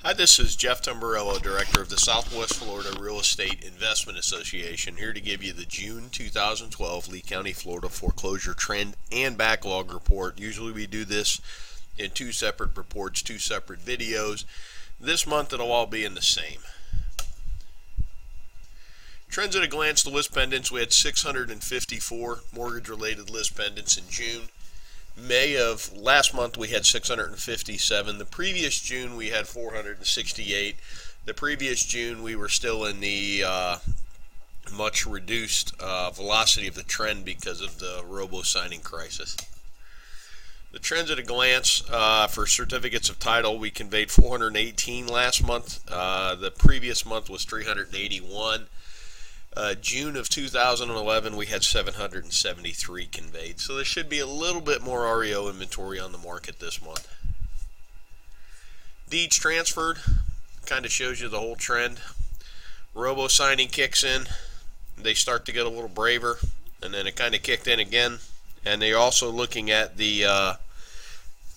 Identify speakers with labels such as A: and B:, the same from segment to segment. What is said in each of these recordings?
A: Hi, this is Jeff Tamburello, Director of the Southwest Florida Real Estate Investment Association, here to give you the June 2012 Lee County, Florida foreclosure trend and backlog report. Usually we do this in two separate reports, two separate videos. This month it'll all be in the same. Trends at a glance, the list pendants, we had 654 mortgage-related list pendants in June. May of last month we had 657. The previous June we had 468. The previous June we were still in the much reduced velocity of the trend because of the robo-signing crisis. The trends at a glance, for certificates of title, we conveyed 418 last month. The previous month was 381. June of 2011, we had 773 conveyed. So there should be a little bit more REO inventory on the market this month. Deeds transferred kind of shows you the whole trend. Robo signing kicks in. They start to get a little braver, and then it kind of kicked in again. And they're also looking at the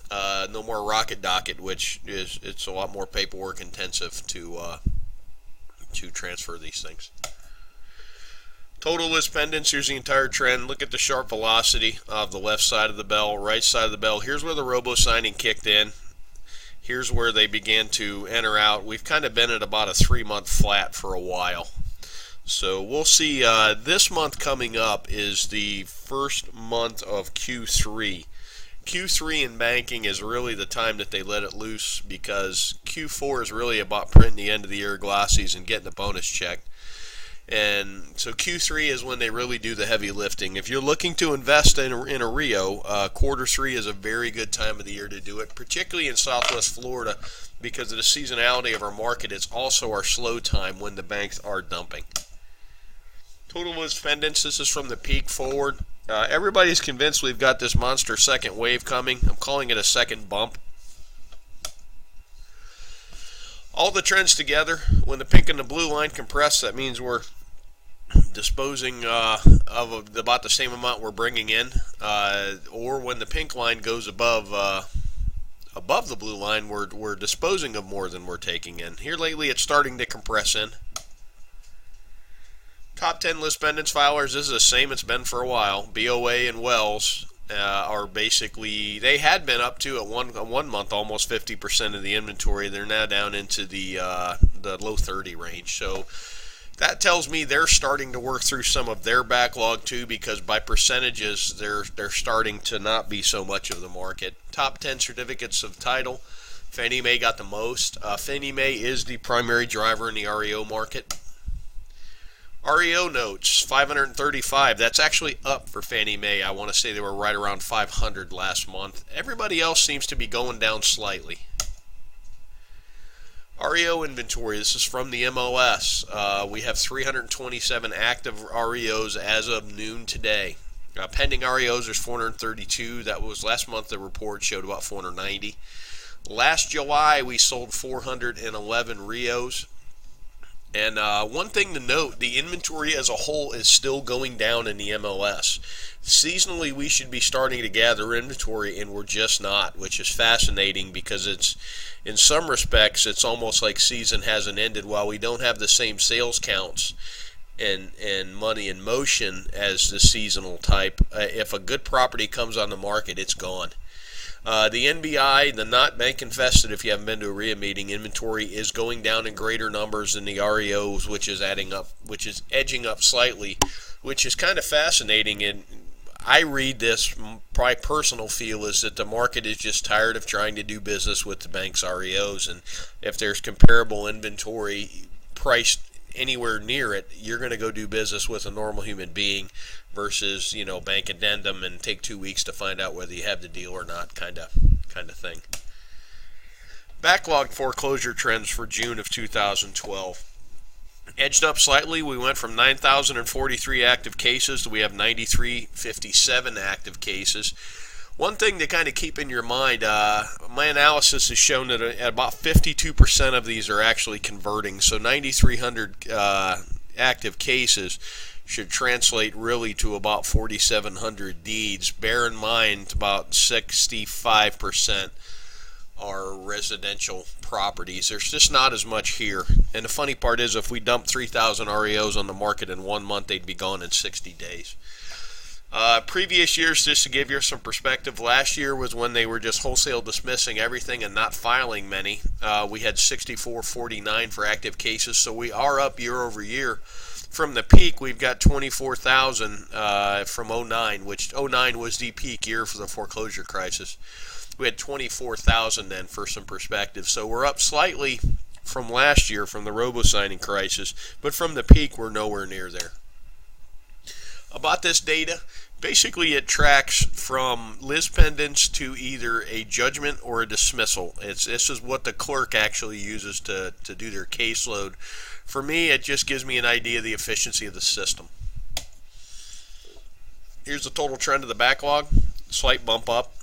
A: no more rocket docket, which is it's a lot more paperwork intensive to transfer these things. Total list pendants, here's the entire trend. Look at the sharp velocity of the left side of the bell, right side of the bell. Here's where the robo-signing kicked in. Here's where they began to enter out. We've kind of been at about a 3-month flat for a while. So we'll see. This month coming up is the first month of Q3. Q3 in banking is really the time that they let it loose, because Q4 is really about printing the end of the year glossies and getting a bonus check. And so Q3 is when they really do the heavy lifting. If you're looking to invest in a REO, Q3 is a very good time of the year to do it, particularly in Southwest Florida, because of the seasonality of our market. It's also our slow time when the banks are dumping. Total list pendants, this is from the peak forward. Everybody's convinced we've got this monster second wave coming. I'm calling it a second bump. All the trends together, when the pink and the blue line compress, that means we're disposing of about the same amount we're bringing in, or when the pink line goes above the blue line, we're disposing of more than we're taking in. Here lately, it's starting to compress in. Top 10 list pendants filers, this is the same it's been for a while. BOA and Wells are basically, they had been up to at one month almost 50% of the inventory. They're now down into the low 30 range. So that tells me they're starting to work through some of their backlog too, because by percentages they're starting to not be so much of the market. Top 10 certificates of title, Fannie Mae got the most. Fannie Mae is the primary driver in the REO market. REO notes, 535. That's actually up for Fannie Mae. I want to say they were right around 500 last month. Everybody else seems to be going down slightly. REO inventory, this is from the MLS. We have 327 active REOs as of noon today. Pending REOs, there's 432. That was last month. The report showed about 490. Last July, we sold 411 REOs. And one thing to note, the inventory as a whole is still going down in the MLS. Seasonally, we should be starting to gather inventory, and we're just not, which is fascinating, because it's, in some respects, it's almost like season hasn't ended. While we don't have the same sales counts and money in motion as the seasonal type, if a good property comes on the market, it's gone. The NBI, the not bank infested, if you haven't been to a REIA meeting, inventory is going down in greater numbers than the REOs, which is edging up slightly, which is kind of fascinating. And I read this, my personal feel is that the market is just tired of trying to do business with the bank's REOs, and if there's comparable inventory priced anywhere near it, you're going to go do business with a normal human being versus, bank addendum and take 2 weeks to find out whether you have the deal or not, kind of thing. Backlog foreclosure trends for June of 2012. Edged up slightly. We went from 9,043 active cases to we have 9,357 active cases. One thing to kind of keep in your mind, my analysis has shown that about 52% of these are actually converting. So 9,300 active cases should translate really to about 4,700 deeds. Bear in mind, about 65% our residential properties. There's just not as much here. And the funny part is, if we dumped 3,000 REOs on the market in 1 month, they'd be gone in 60 days. Previous years, just to give you some perspective, last year was when they were just wholesale dismissing everything and not filing many. We had 6449 for active cases, so we are up year over year. From the peak, we've got 24,000 from '09, which '09 was the peak year for the foreclosure crisis. We had 24,000 then, for some perspective. So we're up slightly from last year from the robo-signing crisis, but from the peak, we're nowhere near there. About this data, basically it tracks from lis pendens to either a judgment or a dismissal. This is what the clerk actually uses to do their caseload. For me, it just gives me an idea of the efficiency of the system. Here's the total trend of the backlog. Slight bump up.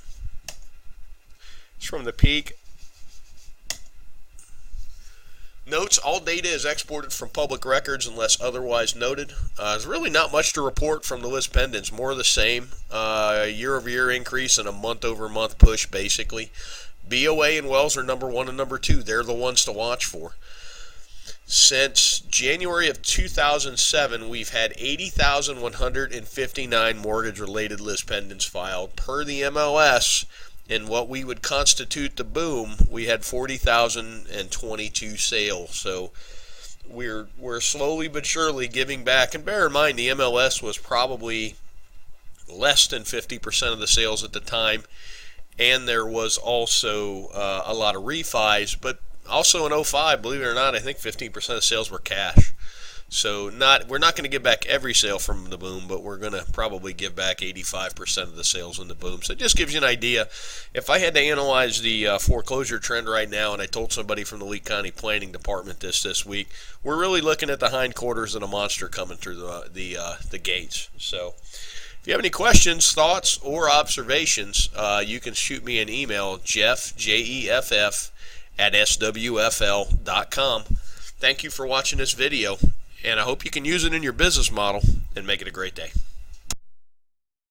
A: It's from the peak. Notes, all data is exported from public records unless otherwise noted. There's really not much to report from the lis pendens. More of the same. Year-over-year increase and a month-over-month push, basically. BOA and Wells are number 1 and number 2. They're the ones to watch for. Since January of 2007, we've had 80,159 mortgage-related lis pendens filed. Per the MLS, in what we would constitute the boom, we had 40,022 sales. So we're slowly but surely giving back. And bear in mind, the MLS was probably less than 50% of the sales at the time, and there was also a lot of refis. But also in '05, believe it or not, I think 15% of sales were cash. So we're not going to give back every sale from the boom, but we're going to probably give back 85% of the sales in the boom. So it just gives you an idea. If I had to analyze the foreclosure trend right now, and I told somebody from the Lee County Planning Department this week, we're really looking at the hindquarters of a monster coming through the gates. So if you have any questions, thoughts, or observations, you can shoot me an email, Jeff, Jeff, at swfl.com. Thank you for watching this video, and I hope you can use it in your business model and make it a great day.